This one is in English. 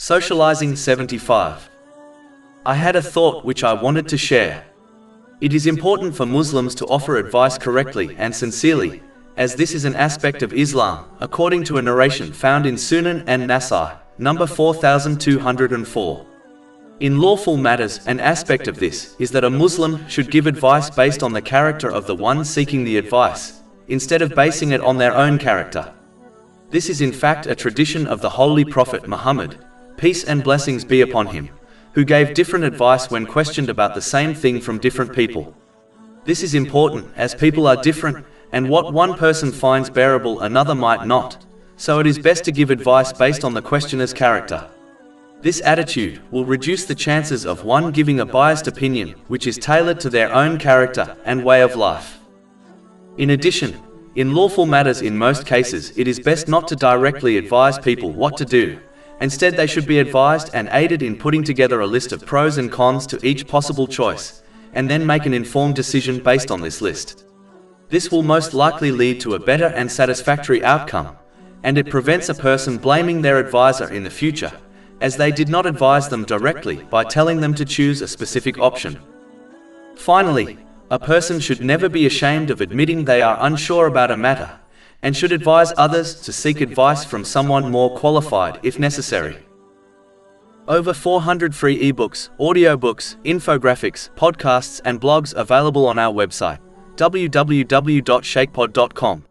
Socializing 75. I had a thought which I wanted to share. It is important for Muslims to offer advice correctly and sincerely, as this is an aspect of Islam, according to a narration found in Sunnah and Nasai, number 4204. In lawful matters, an aspect of this is that a Muslim should give advice based on the character of the one seeking the advice, instead of basing it on their own character. This is in fact a tradition of the Holy Prophet Muhammad, peace and blessings be upon him, who gave different advice when questioned about the same thing from different people. This is important, as people are different, and what one person finds bearable another might not, so it is best to give advice based on the questioner's character. This attitude will reduce the chances of one giving a biased opinion which is tailored to their own character and way of life. In addition, in lawful matters in most cases it is best not to directly advise people what to do. Instead, they should be advised and aided in putting together a list of pros and cons to each possible choice, and then make an informed decision based on this list. This will most likely lead to a better and satisfactory outcome, and it prevents a person blaming their advisor in the future, as they did not advise them directly by telling them to choose a specific option. Finally, a person should never be ashamed of admitting they are unsure about a matter, and should advise others to seek advice from someone more qualified if necessary. Over 400 free ebooks, audiobooks, infographics, podcasts and blogs available on our website, www.shakepod.com.